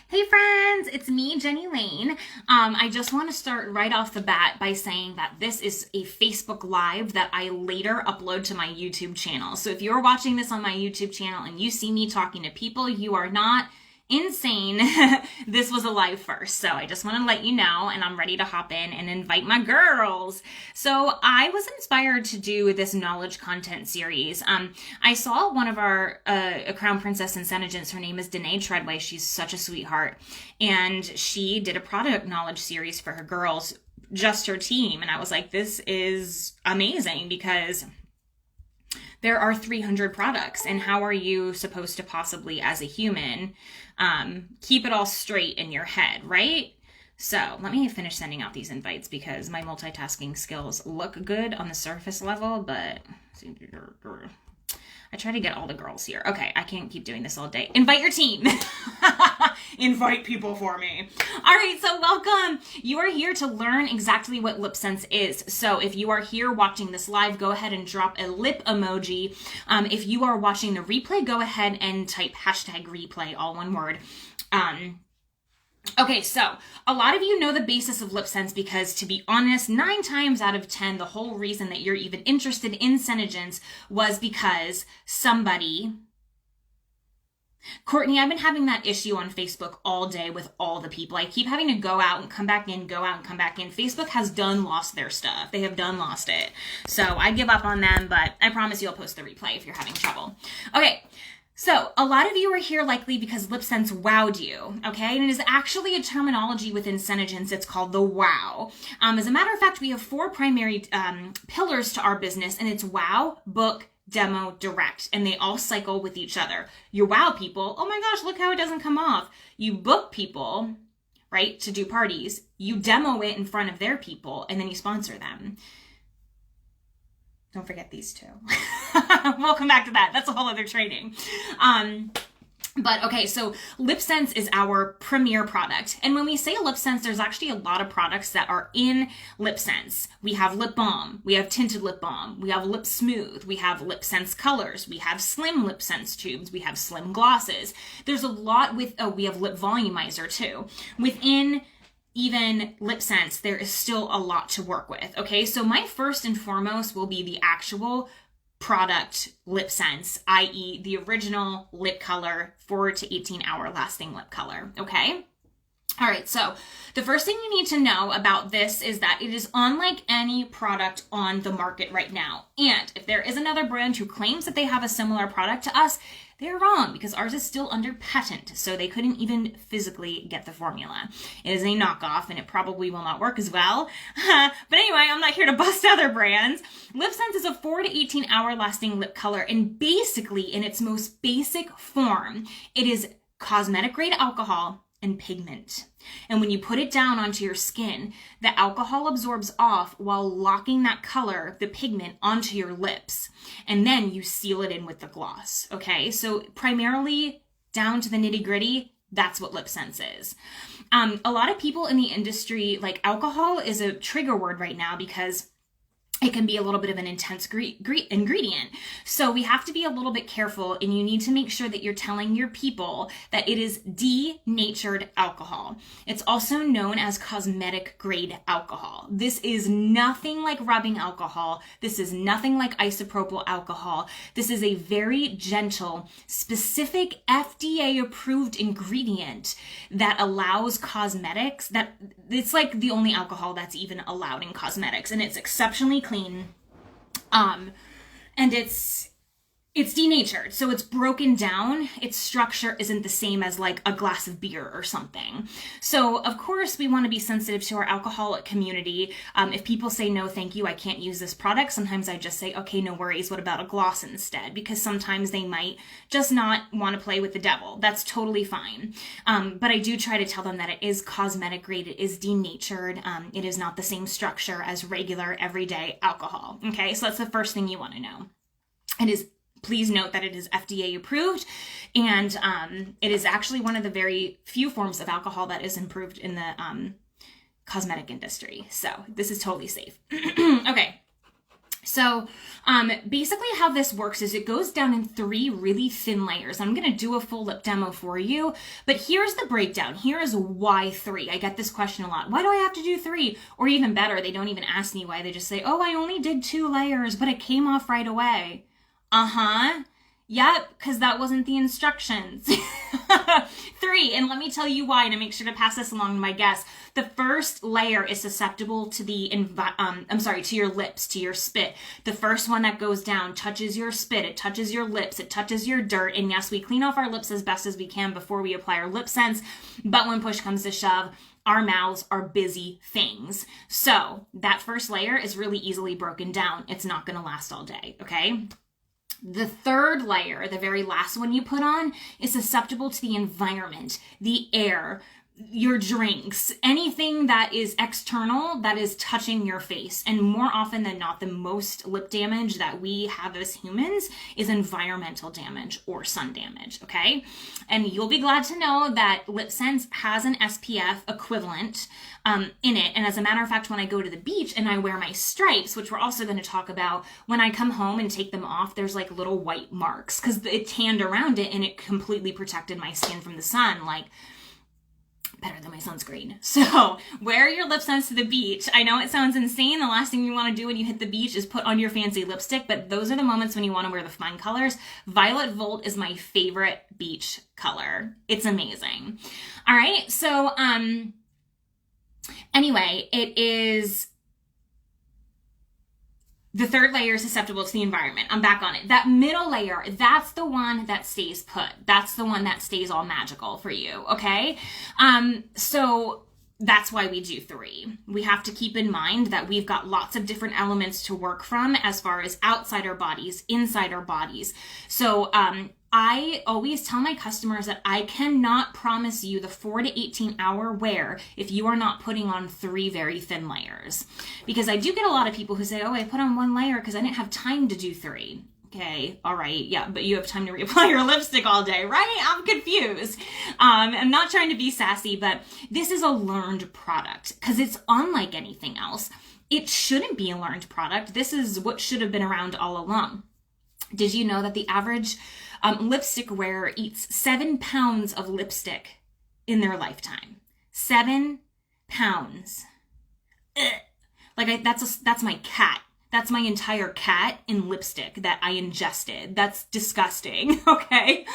Hey friends, it's me, Jenny Lane. I just want to start right off the bat by saying that this is a Facebook Live that I later upload to my YouTube channel. So if you're watching this on my YouTube channel and you see me talking to people, you are not insane. This was a live first. So I just want to let you know, and I'm ready to hop in and invite my girls. So I was inspired to do this knowledge content series. I saw one of our, a crown princess in SeneGence. Her name is Danae Treadway. She's such a sweetheart. And she did a product knowledge series for her girls, just her team. And I was like, this is amazing because there are 300 products, and how are you supposed to possibly, as a human, keep it all straight in your head, right? So let me finish sending out these invites because my multitasking skills look good on the surface level, but I try to get all the girls here. Okay, I can't keep doing this all day. Invite your team. Invite people for me. All right, so welcome. You are here to learn exactly what LipSense is. So if you are here watching this live, go ahead and drop a lip emoji. If you are watching the replay, go ahead and type #replay, all one word. Okay, so a lot of you know the basis of LipSense because, to be honest, 9 times out of 10, the whole reason that you're even interested in SeneGence was because somebody... Courtney, I've been having that issue on Facebook all day with all the people. I keep having to go out and come back in, go out and come back in. Facebook has done lost their stuff. They have done lost it. So I give up on them, but I promise you I'll post the replay if you're having trouble. Okay. So a lot of you are here likely because LipSense wowed you, okay? And it is actually a terminology within SeneGence. It's called the wow. As a matter of fact, we have 4 primary pillars to our business, and it's wow, book, demo, direct, and they all cycle with each other. You wow people, oh my gosh, look how it doesn't come off. You book people, right, to do parties. You demo it in front of their people, and then you sponsor them. Don't forget these two. We'll come back to that. That's a whole other training. But okay, so LipSense is our premier product. And when we say LipSense, there's actually a lot of products that are in LipSense. We have lip balm, we have tinted lip balm, we have lip smooth, we have LipSense colors, we have slim LipSense tubes, we have slim glosses. There's a lot with, we have lip volumizer too. Within even LipSense, there is still a lot to work with, okay? So my first and foremost will be the actual product LipSense, i.e. the original lip color, 4 to 18 hour lasting lip color, okay? All right, so the first thing you need to know about this is that it is unlike any product on the market right now. And if there is another brand who claims that they have a similar product to us, they're wrong because ours is still under patent, so they couldn't even physically get the formula. It is a knockoff, and it probably will not work as well. But anyway, I'm not here to bust other brands. LipSense is a 4 to 18 hour lasting lip color, and basically, in its most basic form, it is cosmetic grade alcohol and pigment. And when you put it down onto your skin, the alcohol absorbs off while locking that color, the pigment, onto your lips. And then you seal it in with the gloss, okay? So primarily down to the nitty gritty, that's what LipSense is. A lot of people in the industry, like, alcohol is a trigger word right now because it can be a little bit of an intense ingredient. So we have to be a little bit careful, and you need to make sure that you're telling your people that it is denatured alcohol. It's also known as cosmetic grade alcohol. This is nothing like rubbing alcohol. This is nothing like isopropyl alcohol. This is a very gentle, specific FDA approved ingredient that allows cosmetics, that it's like the only alcohol that's even allowed in cosmetics, and it's exceptionally clean, and it's denatured, so it's broken down. Its structure isn't the same as like a glass of beer or something. So of course we want to be sensitive to our alcoholic community. If people say no thank you, I can't use this product, sometimes I just say okay, no worries, what about a gloss instead? Because sometimes they might just not want to play with the devil. That's totally fine. But I do try to tell them that it is cosmetic grade, it is denatured, it is not the same structure as regular everyday alcohol. Okay, so that's the first thing you want to know. Please note that it is FDA approved, and it is actually one of the very few forms of alcohol that is approved in the cosmetic industry. So this is totally safe. Okay, So basically how this works is it goes down in 3 really thin layers. I'm going to do a full lip demo for you, but here's the breakdown. Here is why 3. I get this question a lot. Why do I have to do 3? Or even better, they don't even ask me why. They just say, oh, I only did 2 layers, but it came off right away. Uh-huh. Yep, because that wasn't the instructions. 3, and let me tell you why, and I make sure to pass this along to my guests. The first layer is susceptible to the, to your lips, to your spit. The first one that goes down touches your spit, it touches your lips, it touches your dirt, and yes, we clean off our lips as best as we can before we apply our LipSense, but when push comes to shove, our mouths are busy things. So that first layer is really easily broken down. It's not going to last all day, okay? The third layer, the very last one you put on, is susceptible to the environment, the air, your drinks, anything that is external that is touching your face. And more often than not, the most lip damage that we have as humans is environmental damage or sun damage, okay? And you'll be glad to know that LipSense has an SPF equivalent in it. And as a matter of fact, when I go to the beach and I wear my stripes, which we're also going to talk about, when I come home and take them off, there's like little white marks because it tanned around it and it completely protected my skin from the sun, like better than my sunscreen. So wear your LipSense to the beach. I know it sounds insane. The last thing you want to do when you hit the beach is put on your fancy lipstick, but those are the moments when you want to wear the fun colors. Violet Volt is my favorite beach color. It's amazing. All right. So, anyway, it is the third layer is susceptible to the environment. I'm back on it. That middle layer, that's the one that stays put. That's the one that stays all magical for you, okay? So that's why we do 3. We have to keep in mind that we've got lots of different elements to work from as far as outside our bodies, inside our bodies. So I always tell my customers that I cannot promise you the 4 to 18 hour wear if you are not putting on 3 very thin layers. Because I do get a lot of people who say, oh, I put on 1 layer because I didn't have time to do 3. Okay, all right, yeah, but you have time to reapply your lipstick all day, right? I'm confused. I'm not trying to be sassy, but this is a learned product because it's unlike anything else. It shouldn't be a learned product. This is what should have been around all along. Did you know that the average lipstick wearer eats 7 pounds of lipstick in their lifetime? 7 pounds. Ugh. Like that's my cat. That's my entire cat in lipstick that I ingested. That's disgusting, okay?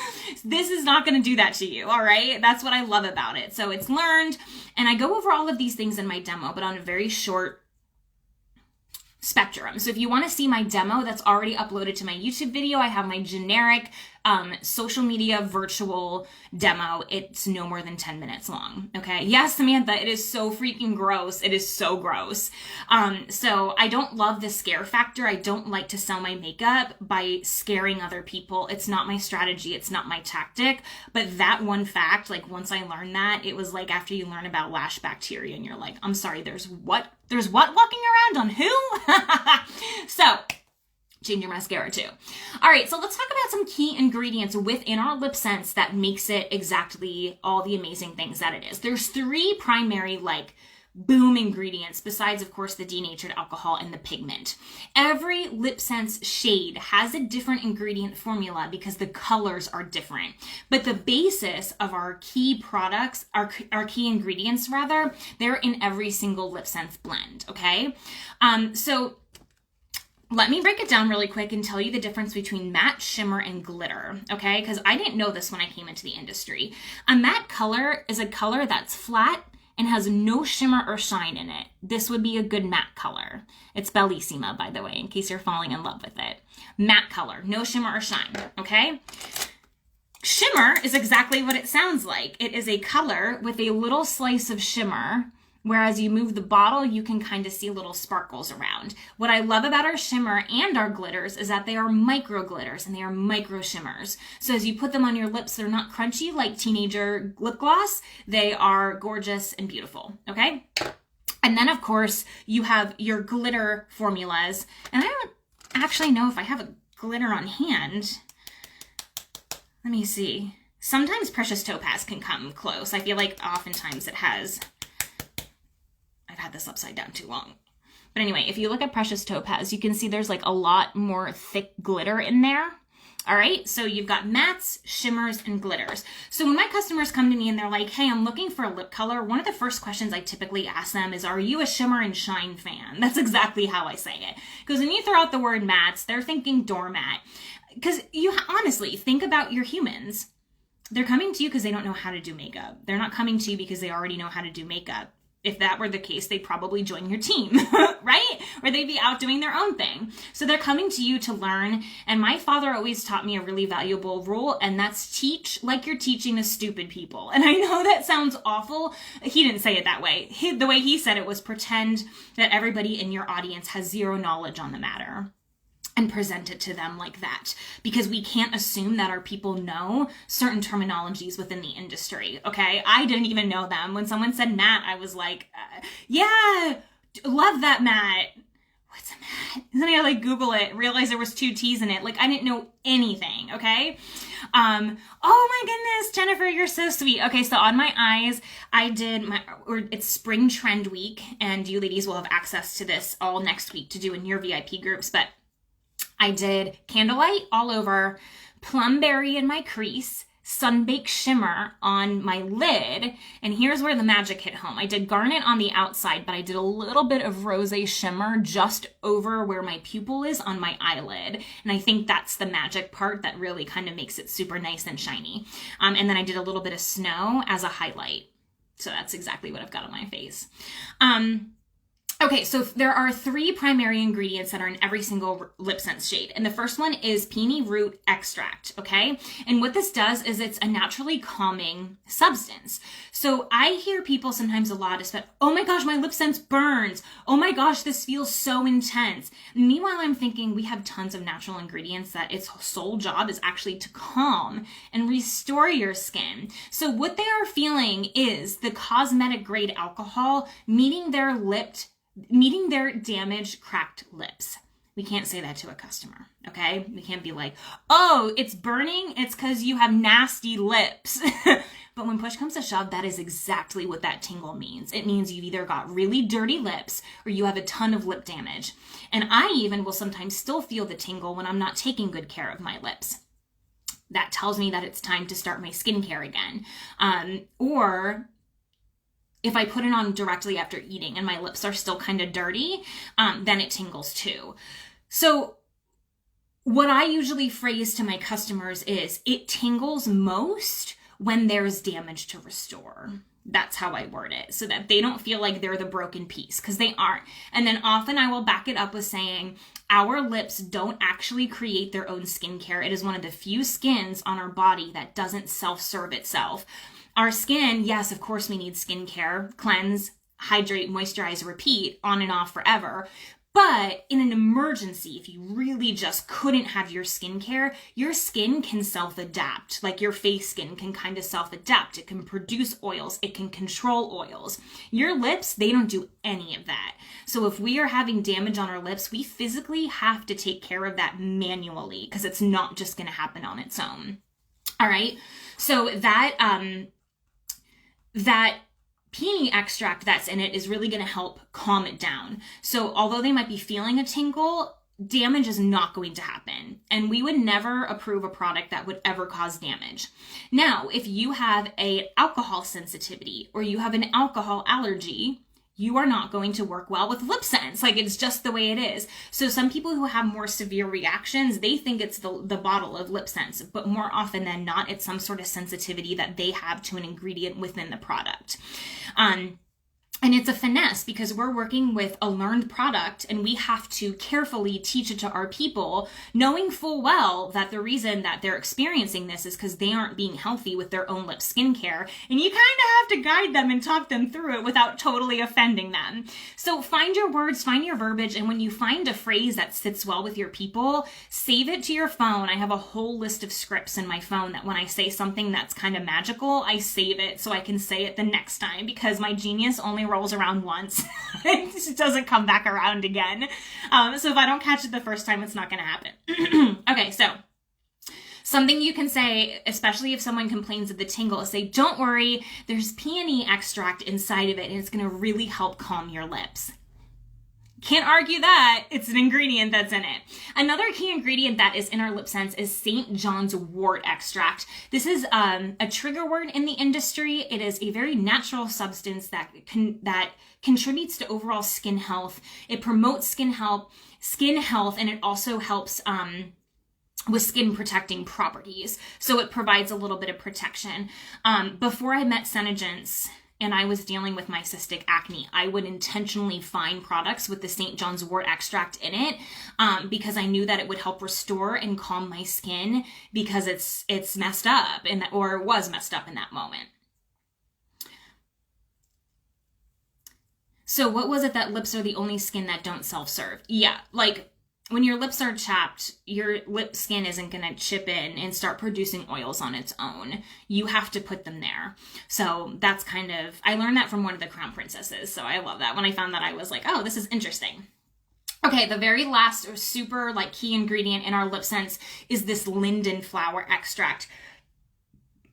This is not going to do that to you, all right? That's what I love about it. So it's learned, and I go over all of these things in my demo, but on a very short spectrum. So if you want to see my demo that's already uploaded to my YouTube video, I have my generic social media virtual demo. It's no more than 10 minutes long. Okay. Yes, Samantha, it is so freaking gross. It is so gross. So I don't love the scare factor. I don't like to sell my makeup by scaring other people. It's not my strategy. It's not my tactic. But that one fact, like once I learned that, it was like after you learn about lash bacteria and you're like, I'm sorry, there's what walking around on who? So change your mascara too. All right, so let's talk about some key ingredients within our LipSense that makes it exactly all the amazing things that it is. There's 3 primary boom ingredients besides, of course, the denatured alcohol and the pigment. Every LipSense shade has a different ingredient formula because the colors are different. But the basis of our key products, our key ingredients rather, they're in every single LipSense blend, okay? So let me break it down really quick and tell you the difference between matte, shimmer, and glitter, okay? Because I didn't know this when I came into the industry. A matte color is a color that's flat and has no shimmer or shine in it. This would be a good matte color. It's Bellissima, by the way, in case you're falling in love with it. Matte color, no shimmer or shine, okay? Shimmer is exactly what it sounds like. It is a color with a little slice of shimmer, whereas you move the bottle, you can kind of see little sparkles around. What I love about our shimmer and our glitters is that they are micro glitters and they are micro shimmers. So as you put them on your lips, they're not crunchy like teenager lip gloss. They are gorgeous and beautiful, okay? And then, of course, you have your glitter formulas. And I don't actually know if I have a glitter on hand. Let me see. Sometimes Precious Topaz can come close. I feel like oftentimes it has. I've had this upside down too long. But anyway, if you look at Precious Topaz, you can see there's like a lot more thick glitter in there. All right, so you've got mattes, shimmers, and glitters. So when my customers come to me and they're like, hey, I'm looking for a lip color, one of the first questions I typically ask them is, are you a shimmer and shine fan? That's exactly how I say it. Because when you throw out the word mattes, they're thinking doormat. Because you honestly, think about your humans. They're coming to you because they don't know how to do makeup. They're not coming to you because they already know how to do makeup. If that were the case, they'd probably join your team, right? Or they'd be out doing their own thing. So they're coming to you to learn. And my father always taught me a really valuable rule, and that's teach like you're teaching to stupid people. And I know that sounds awful. He didn't say it that way. The way he said it was pretend that everybody in your audience has zero knowledge on the matter, and present it to them like that, because we can't assume that our people know certain terminologies within the industry. Okay, I didn't even know them. When someone said matte, I was like, yeah, love that matte. What's a matte? And then I like Google it, realized there was 2 T's in it. Like I didn't know anything. Okay. Oh my goodness, Jennifer, you're so sweet. Okay, so on my eyes, it's Spring Trend Week, and you ladies will have access to this all next week to do in your VIP groups, but I did Candlelight all over, Plumberry in my crease, Sunbaked Shimmer on my lid, and here's where the magic hit home. I did Garnet on the outside, but I did a little bit of Rosé Shimmer just over where my pupil is on my eyelid, and I think that's the magic part that really kind of makes it super nice and shiny. And then I did a little bit of Snow as a highlight. So that's exactly what I've got on my face. Okay, so there are 3 primary ingredients that are in every single LipSense shade. And the first one is peony root extract, okay? And what this does is it's a naturally calming substance. So I hear people sometimes a lot, oh my gosh, my LipSense burns. Oh my gosh, this feels so intense. Meanwhile, I'm thinking we have tons of natural ingredients that its sole job is actually to calm and restore your skin. So what they are feeling is the cosmetic grade alcohol meeting their damaged, cracked lips. We can't say that to a customer, okay? We can't be like, oh, it's burning, it's because you have nasty lips. But when push comes to shove, that is exactly what that tingle means. It means you've either got really dirty lips or you have a ton of lip damage. And I even will sometimes still feel the tingle when I'm not taking good care of my lips. That tells me that it's time to start my skincare again. Or if I put it on directly after eating and my lips are still kind of dirty, then it tingles too. So what I usually phrase to my customers is, it tingles most when there's damage to restore. That's how I word it, so that they don't feel like they're the broken piece, because they aren't. And then often I will back it up with saying, our lips don't actually create their own skincare. It is one of the few skins on our body that doesn't self-serve itself. Our skin, yes, of course we need skincare, cleanse, hydrate, moisturize, repeat, on and off forever. But in an emergency, if you really just couldn't have your skincare, your skin can self-adapt. Like your face skin can kind of self-adapt. It can produce oils. It can control oils. Your lips, they don't do any of that. So if we are having damage on our lips, we physically have to take care of that manually, because it's not just going to happen on its own. All right. So that peony extract that's in it is really going to help calm it down. So although they might be feeling a tingle, damage is not going to happen. And we would never approve a product that would ever cause damage. Now, if you have an alcohol sensitivity or you have an alcohol allergy, you are not going to work well with LipSense. Like, it's just the way it is. So some people who have more severe reactions, they think it's the bottle of LipSense, but more often than not, it's some sort of sensitivity that they have to an ingredient within the product. And it's a finesse, because we're working with a learned product and we have to carefully teach it to our people, knowing full well that the reason that they're experiencing this is because they aren't being healthy with their own lip skincare. And you kind of have to guide them and talk them through it without totally offending them. So find your words, find your verbiage, and when you find a phrase that sits well with your people, save it to your phone. I have a whole list of scripts in my phone that when I say something that's kind of magical, I save it so I can say it the next time, because my genius only rolls around once. It just doesn't come back around again. So if I don't catch it the first time, it's not going to happen. Okay, so something you can say, especially if someone complains of the tingle, is say, don't worry, there's peony extract inside of it and it's going to really help calm your lips. Can't argue that. It's an ingredient that's in it. Another key ingredient that is in our LipSense is St. John's wort extract. This is a trigger word in the industry. It is a very natural substance that contributes to overall skin health. It promotes skin health, and it also helps with skin protecting properties. So it provides a little bit of protection. Before I met SeneGence, and I was dealing with my cystic acne, I would intentionally find products with the St. John's wort extract in it because I knew that it would help restore and calm my skin because it's messed up or was messed up in that moment. So what was it that lips are the only skin that don't self-serve? Yeah, like when your lips are chapped, your lip skin isn't going to chip in and start producing oils on its own. You have to put them there. So that's I learned that from one of the crown princesses. So I love that. When I found that, I was like, oh, this is interesting. Okay, the very last super key ingredient in our LipSense is this linden flower extract.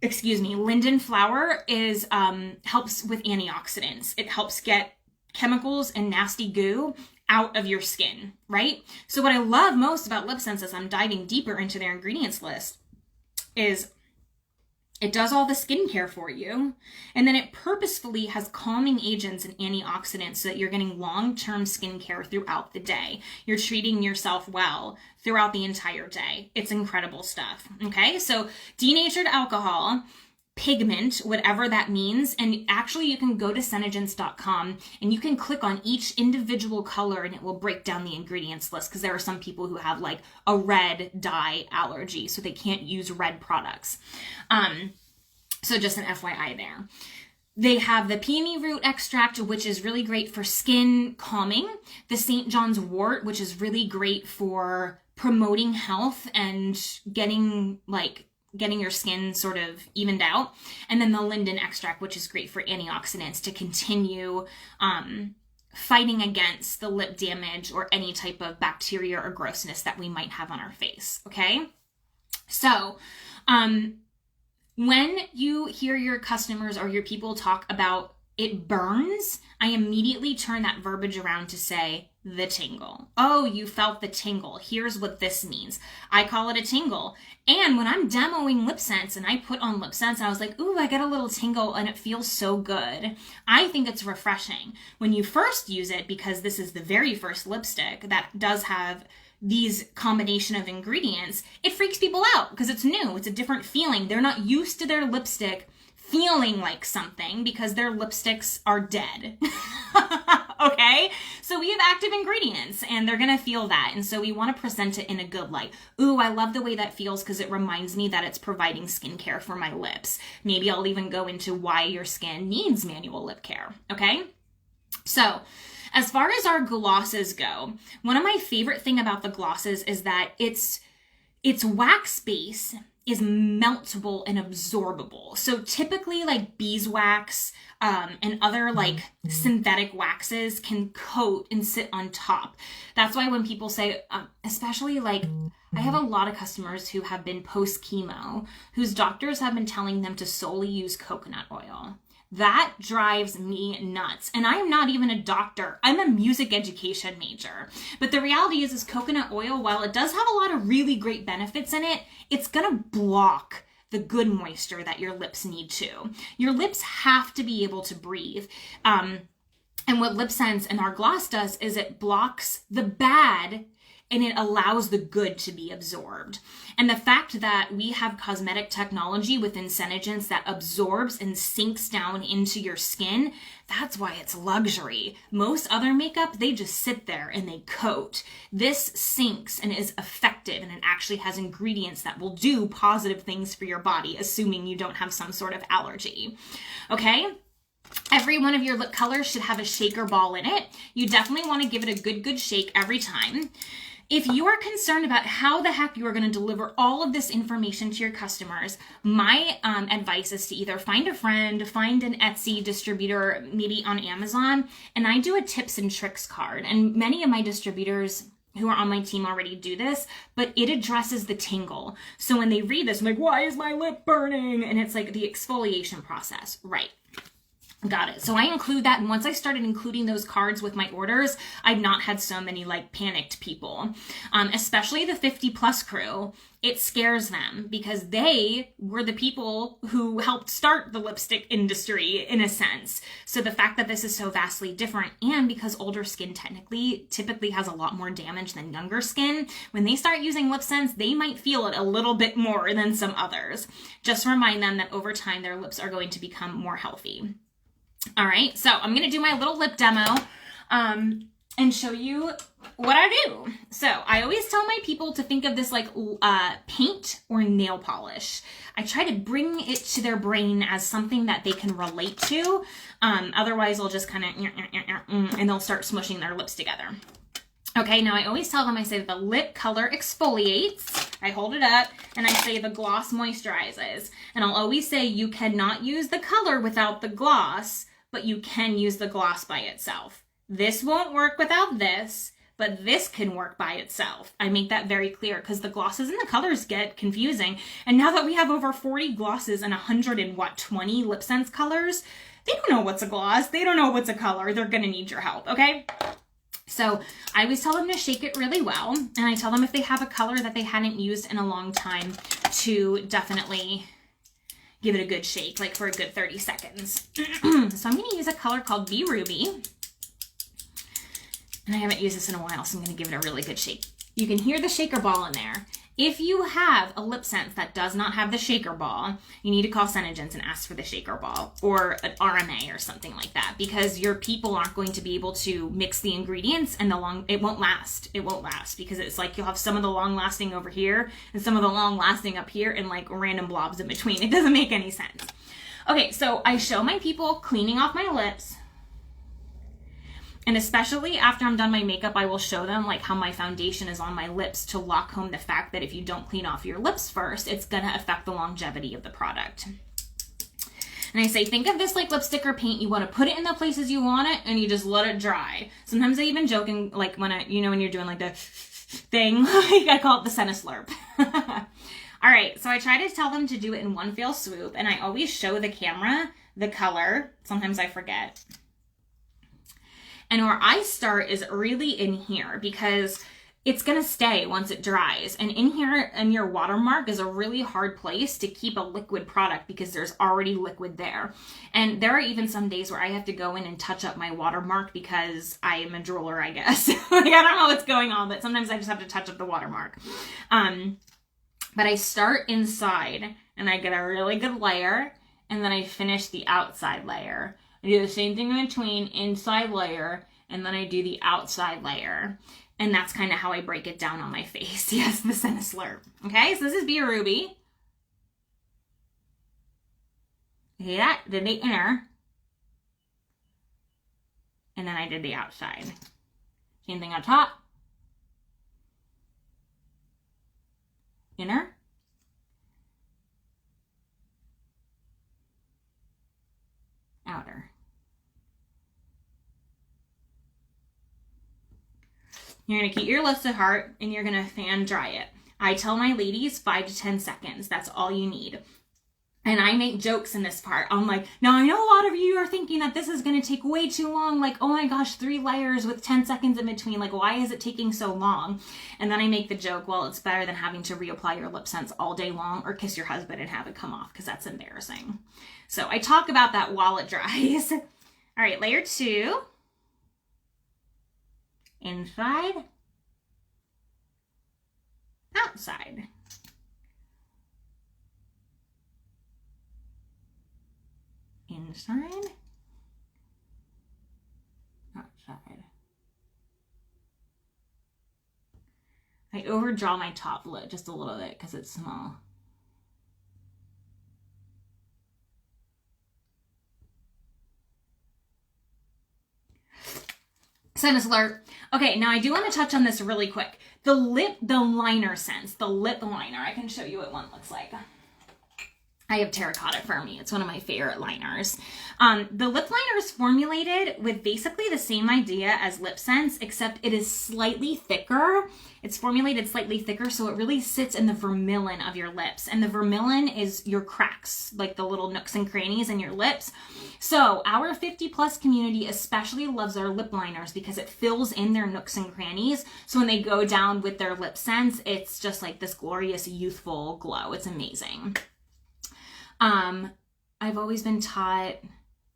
Excuse me, linden flower is helps with antioxidants. It helps get chemicals and nasty goo out of your skin, right? So what I love most about LipSense as I'm diving deeper into their ingredients list is it does all the skincare for you, and then it purposefully has calming agents and antioxidants so that you're getting long-term skincare throughout the day. You're treating yourself well throughout the entire day. It's incredible stuff, okay? So denatured alcohol, pigment, whatever that means. And actually you can go to SeneGence.com and you can click on each individual color and it will break down the ingredients list because there are some people who have a red dye allergy, so they can't use red products. So just an FYI there. They have the peony root extract, which is really great for skin calming. The St. John's wort, which is really great for promoting health and getting your skin sort of evened out. And then the linden extract, which is great for antioxidants to continue fighting against the lip damage or any type of bacteria or grossness that we might have on our face, okay? So when you hear your customers or your people talk about it burns, I immediately turn that verbiage around to say, the tingle. Oh, you felt the tingle. Here's what this means. I call it a tingle. And when I'm demoing LipSense and I put on LipSense, I was like, ooh, I get a little tingle and it feels so good. I think it's refreshing. When you first use it, because this is the very first lipstick that does have these combination of ingredients, it freaks people out because it's new. It's a different feeling. They're not used to their lipstick feeling like something because their lipsticks are dead. Okay? So we have active ingredients and they're going to feel that. And so we want to present it in a good light. Ooh, I love the way that feels because it reminds me that it's providing skincare for my lips. Maybe I'll even go into why your skin needs manual lip care. Okay? So as far as our glosses go, one of my favorite thing about the glosses is that its wax base is meltable and absorbable. So typically beeswax and other synthetic waxes can coat and sit on top. That's why when people say, especially I have a lot of customers who have been post chemo, whose doctors have been telling them to solely use coconut oil. That drives me nuts. And I am not even a doctor. I'm a music education major. But the reality is coconut oil, while it does have a lot of really great benefits in it, it's going to block the good moisture that your lips need to. Your lips have to be able to breathe. And what LipSense and our gloss does is it blocks the bad and it allows the good to be absorbed. And the fact that we have cosmetic technology within SeneGence that absorbs and sinks down into your skin, that's why it's luxury. Most other makeup, they just sit there and they coat. This sinks and is effective, and it actually has ingredients that will do positive things for your body, assuming you don't have some sort of allergy. Okay? Every one of your lip colors should have a shaker ball in it. You definitely want to give it a good shake every time. If you are concerned about how the heck you are going to deliver all of this information to your customers, my advice is to either find a friend, find an Etsy distributor, maybe on Amazon, and I do a tips and tricks card. And many of my distributors who are on my team already do this, but it addresses the tingle. So when they read this, I'm like, why is my lip burning? And it's the exfoliation process, right? Got it. So I include that. And once I started including those cards with my orders, I've not had so many like panicked people, especially the 50+ crew. It scares them because they were the people who helped start the lipstick industry in a sense. So the fact that this is so vastly different, and because older skin typically has a lot more damage than younger skin, when they start using LipSense, they might feel it a little bit more than some others. Just remind them that over time, their lips are going to become more healthy. All right, so I'm going to do my little lip demo and show you what I do. So I always tell my people to think of this like paint or nail polish. I try to bring it to their brain as something that they can relate to. Otherwise, they'll just kind of, and they'll start smushing their lips together. Okay, now I always tell them, I say the lip color exfoliates. I hold it up and I say the gloss moisturizes. And I'll always say you cannot use the color without the gloss, but you can use the gloss by itself. This won't work without this, but this can work by itself. I make that very clear because the glosses and the colors get confusing. And now that we have over 40 glosses and 120 LipSense colors, they don't know what's a gloss. They don't know what's a color. They're going to need your help, okay? So I always tell them to shake it really well. And I tell them if they have a color that they hadn't used in a long time to definitely give it a good shake, like for a good 30 seconds. So I'm going to use a color called Be Ruby. And I haven't used this in a while, so I'm going to give it a really good shake. You can hear the shaker ball in there. If you have a LipSense that does not have the shaker ball, you need to call SeneGence and ask for the shaker ball or an RMA or something like that, because your people aren't going to be able to mix the ingredients and it won't last. It won't last because it's like you'll have some of the long lasting over here and some of the long lasting up here and like random blobs in between. It doesn't make any sense. Okay, so I show my people cleaning off my lips. And especially after I'm done my makeup, I will show them like how my foundation is on my lips to lock home the fact that if you don't clean off your lips first, it's gonna affect the longevity of the product. And I say, think of this like lipstick or paint. You want to put it in the places you want it and you just let it dry. Sometimes I even joke, and like when when you're doing like the thing, like I call it the SeneSlurp. All right, so I try to tell them to do it in one fell swoop, and I always show the camera the color. Sometimes I forget. And where I start is really in here because it's going to stay once it dries. And in here, and your watermark is a really hard place to keep a liquid product because there's already liquid there. And there are even some days where I have to go in and touch up my watermark because I am a drooler, I guess. Like, I don't know what's going on, but sometimes I just have to touch up the watermark. But I start inside and I get a really good layer, and then I finish the outside layer. I do the same thing in between, inside layer, and then I do the outside layer. And that's kind of how I break it down on my face. Yes, the SeneSlurp. Okay, so this is Be Ruby. See that? Did the inner. And then I did the outside. Same thing on top. Inner. Outer. You're going to keep your lips at heart and you're going to fan dry it. I tell my ladies 5 to 10 seconds. That's all you need. And I make jokes in this part. I'm like, now I know a lot of you are thinking that this is going to take way too long. Like, oh my gosh, 3 layers with 10 seconds in between. Like, why is it taking so long? And then I make the joke, well, it's better than having to reapply your LipSense all day long or kiss your husband and have it come off because that's embarrassing. So I talk about that while it dries. All right, layer 2. Inside. Outside. Inside. Outside. I overdraw my top lid just a little bit because it's small. SeneSlurp. Okay, now I do want to touch on this really quick. The liner sense, the lip liner. I can show you what one looks like. I have Terracotta Firmie. It's one of my favorite liners. The lip liner is formulated with basically the same idea as LipSense, except it is slightly thicker. It's formulated slightly thicker, so it really sits in the vermilion of your lips. And the vermilion is your cracks, like the little nooks and crannies in your lips. So our 50+ community especially loves our lip liners because it fills in their nooks and crannies. So when they go down with their LipSense, it's just like this glorious youthful glow. It's amazing. I've always been taught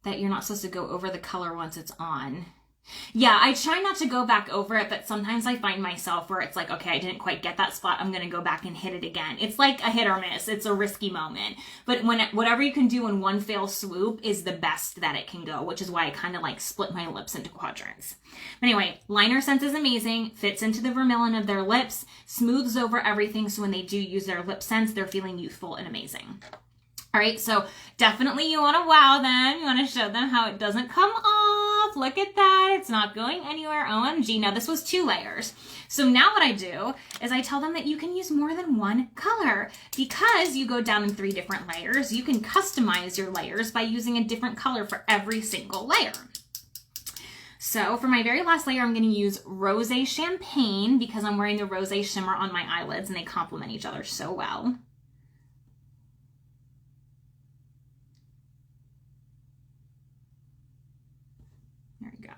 that you're not supposed to go over the color once it's on. Yeah, I try not to go back over it, but sometimes I find myself where it's like, okay, I didn't quite get that spot. I'm going to go back and hit it again. It's like a hit or miss. It's a risky moment. But whatever you can do in one fell swoop is the best that it can go, which is why I kind of like split my lips into quadrants. But anyway, liner scent is amazing, fits into the vermilion of their lips, smooths over everything. So when they do use their LipSense, they're feeling youthful and amazing. All right, so definitely you want to wow them. You want to show them how it doesn't come off. Look at that. It's not going anywhere. OMG. Now this was 2 layers. So now what I do is I tell them that you can use more than one color because you go down in 3 different layers. You can customize your layers by using a different color for every single layer. So for my very last layer, I'm going to use Rosé Champagne because I'm wearing the Rosé Shimmer on my eyelids and they complement each other so well. There you go.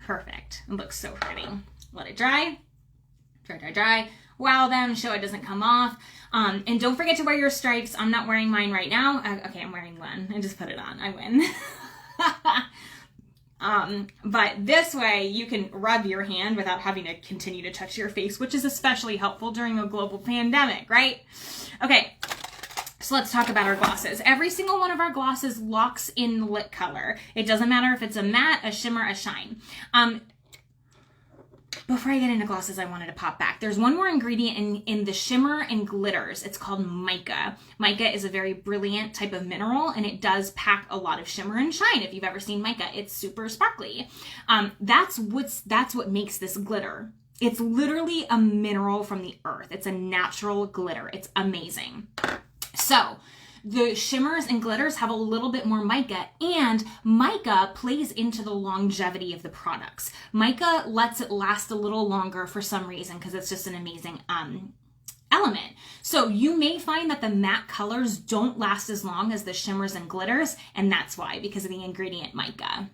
Perfect. It looks so pretty. Let it dry. Dry, dry, dry. Wow them. Show it doesn't come off. And don't forget to wear your stripes. I'm not wearing mine right now. Okay, I'm wearing one. I just put it on. I win. But this way you can rub your hand without having to continue to touch your face, which is especially helpful during a global pandemic, right? Okay, so let's talk about our glosses. Every single one of our glosses locks in the lip color. It doesn't matter if it's a matte, a shimmer, a shine. Before I get into glosses, I wanted to pop back. There's one more ingredient in the shimmer and glitters. It's called mica. Mica is a very brilliant type of mineral, and it does pack a lot of shimmer and shine. If you've ever seen mica, it's super sparkly. That's what makes this glitter. It's literally a mineral from the earth. It's a natural glitter. It's amazing. So the shimmers and glitters have a little bit more mica, and mica plays into the longevity of the products. Mica lets it last a little longer for some reason because it's just an amazing element. So you may find that the matte colors don't last as long as the shimmers and glitters, and that's why, because of the ingredient mica.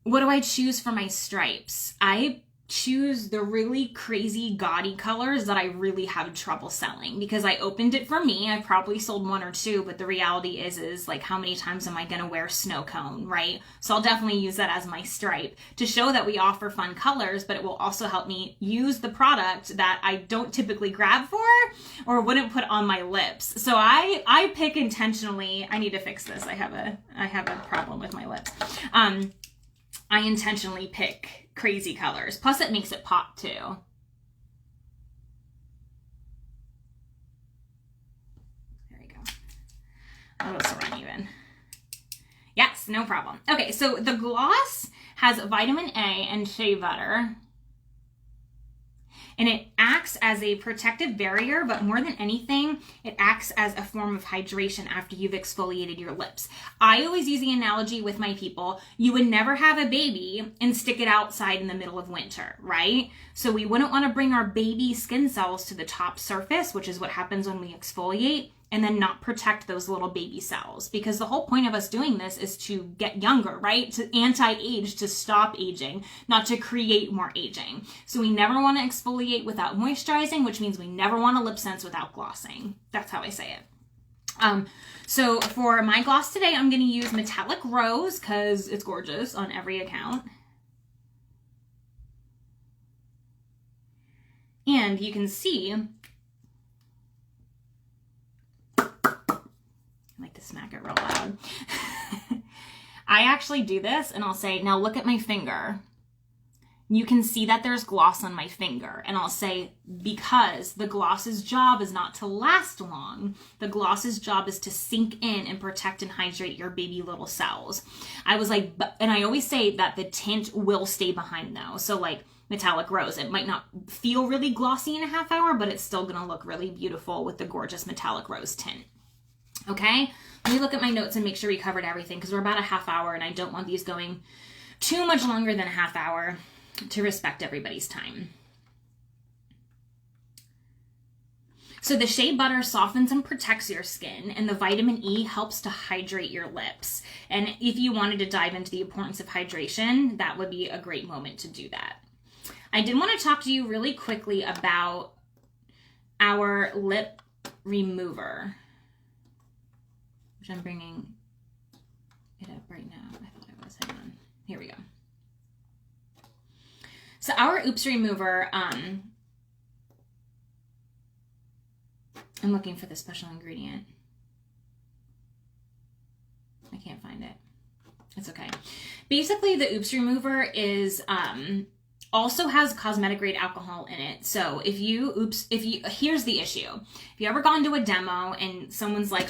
What do I choose for my stripes? I choose the really crazy gaudy colors that I really have trouble selling because I opened it for me. I probably sold 1 or 2, but the reality is like how many times am I going to wear snow cone, right? So I'll definitely use that as my stripe to show that we offer fun colors, but it will also help me use the product that I don't typically grab for or wouldn't put on my lips. So I pick intentionally. I need to fix this. I have a problem with my lips. I intentionally pick crazy colors. Plus it makes it pop too. There we go. Oh, it's so uneven. Yes, no problem. Okay, so the gloss has vitamin A and shea butter. And it acts as a protective barrier, but more than anything, it acts as a form of hydration after you've exfoliated your lips. I always use the analogy with my people, you would never have a baby and stick it outside in the middle of winter, right? So we wouldn't want to bring our baby skin cells to the top surface, which is what happens when we exfoliate, and then not protect those little baby cells. Because the whole point of us doing this is to get younger, right? To anti-age, to stop aging, not to create more aging. So we never want to exfoliate without moisturizing, which means we never want to LipSense without glossing. That's how I say it. So for my gloss today, I'm going to use Metallic Rose because it's gorgeous on every account. And you can see, I like to smack it real loud. I actually do this and I'll say, now look at my finger. you can see that there's gloss on my finger. And I'll say, because the gloss's job is not to last long. The gloss's job is to sink in and protect and hydrate your baby little cells. I was like, and I always say that the tint will stay behind though. So like metallic rose, it might not feel really glossy in a half hour, but it's still gonna look really beautiful with the gorgeous metallic rose tint. Okay, let me look at my notes and make sure we covered everything, because we're about a half hour and I don't want these going too much longer than a half hour to respect everybody's time. So the shea butter softens and protects your skin, and the vitamin E helps to hydrate your lips. And if you wanted to dive into the importance of hydration, that would be a great moment to do that. I did want to talk to you really quickly about our lip remover, which I'm bringing it up right now. I thought I was, hang on. Here we go. So our Oops Remover, I'm looking for the special ingredient. I can't find it. It's okay. Basically, the Oops Remover is also has cosmetic grade alcohol in it. So here's the issue. If you ever gone to a demo and someone's like,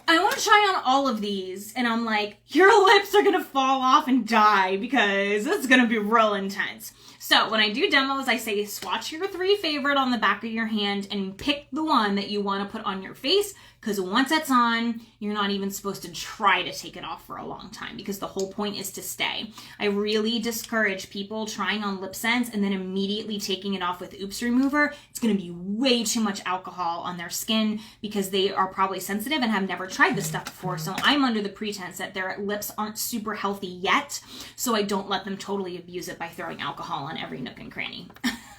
I want to try on all of these, and I'm like, your lips are gonna fall off and die because it's gonna be real intense. So when I do demos, I say swatch your 3 favorite on the back of your hand and pick the one that you want to put on your face, because once it's on, you're not even supposed to try to take it off for a long time, because the whole point is to stay. I really discourage people trying on LipSense and then immediately taking it off with Oops Remover. It's going to be way too much alcohol on their skin because they are probably sensitive and have never tried this stuff before. So I'm under the pretense that their lips aren't super healthy yet, so I don't let them totally abuse it by throwing alcohol on every nook and cranny.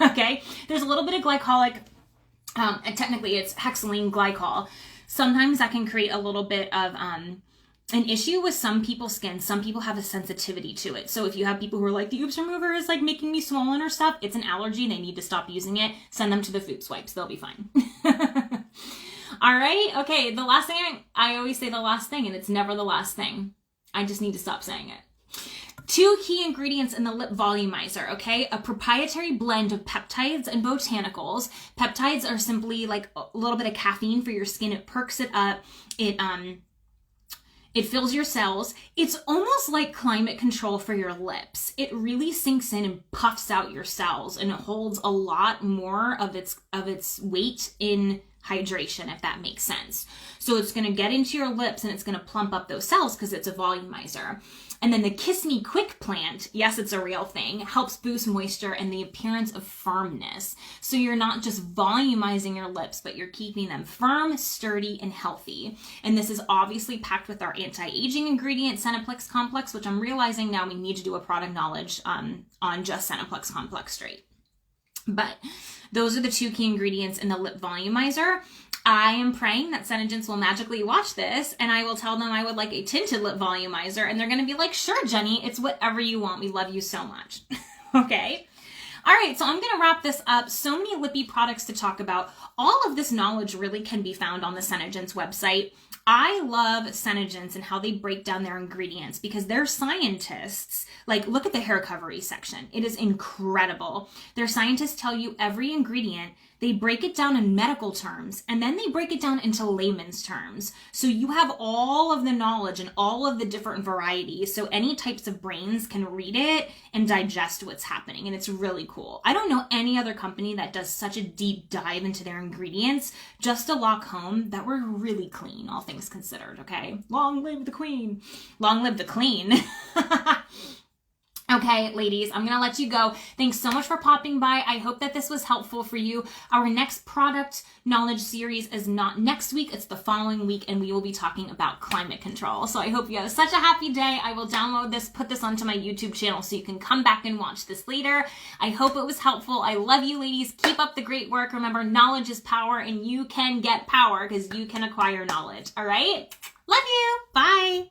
Okay, there's a little bit of glycolic, and technically it's hexylene glycol. Sometimes that can create a little bit of an issue with some people's skin. Some people have a sensitivity to it. So if you have people who are like, the Oops Remover is like making me swollen or stuff, it's an allergy, they need to stop using it. Send them to the food swipes, they'll be fine. All right, okay, the last thing, I always say the last thing, and it's never the last thing. I just need to stop saying it. 2 key ingredients in the lip volumizer, okay? A proprietary blend of peptides and botanicals. Peptides are simply like a little bit of caffeine for your skin. It perks it up. It fills your cells. It's almost like climate control for your lips. It really sinks in and puffs out your cells, and it holds a lot more of its weight in hydration, if that makes sense. So it's going to get into your lips and it's going to plump up those cells because it's a volumizer. And then the Kiss Me Quick plant, yes, it's a real thing, helps boost moisture and the appearance of firmness. So you're not just volumizing your lips, but you're keeping them firm, sturdy, and healthy. And this is obviously packed with our anti-aging ingredient, Seneplex Complex, which I'm realizing now we need to do a product knowledge on just Seneplex Complex straight. But those are the 2 key ingredients in the lip volumizer. I am praying that SeneGence will magically watch this, and I will tell them I would like a tinted lip volumizer, and they're going to be like, sure, Jenny, it's whatever you want. We love you so much. Okay. All right, so I'm going to wrap this up. So many lippy products to talk about. All of this knowledge really can be found on the SeneGence website. I love SeneGence and how they break down their ingredients, because they're scientists. Like, look at the hair recovery section. It is incredible. Their scientists tell you every ingredient. They break it down in medical terms, and then they break it down into layman's terms. So you have all of the knowledge and all of the different varieties. So any types of brains can read it and digest what's happening. And it's really cool. I don't know any other company that does such a deep dive into their ingredients just to lock home that we're really clean, all things considered. Okay. Long live the queen. Long live the clean. Okay, ladies, I'm going to let you go. Thanks so much for popping by. I hope that this was helpful for you. Our next product knowledge series is not next week. It's the following week, and we will be talking about climate control. So I hope you have such a happy day. I will download this, put this onto my YouTube channel so you can come back and watch this later. I hope it was helpful. I love you, ladies. Keep up the great work. Remember, knowledge is power, and you can get power because you can acquire knowledge. All right? Love you. Bye.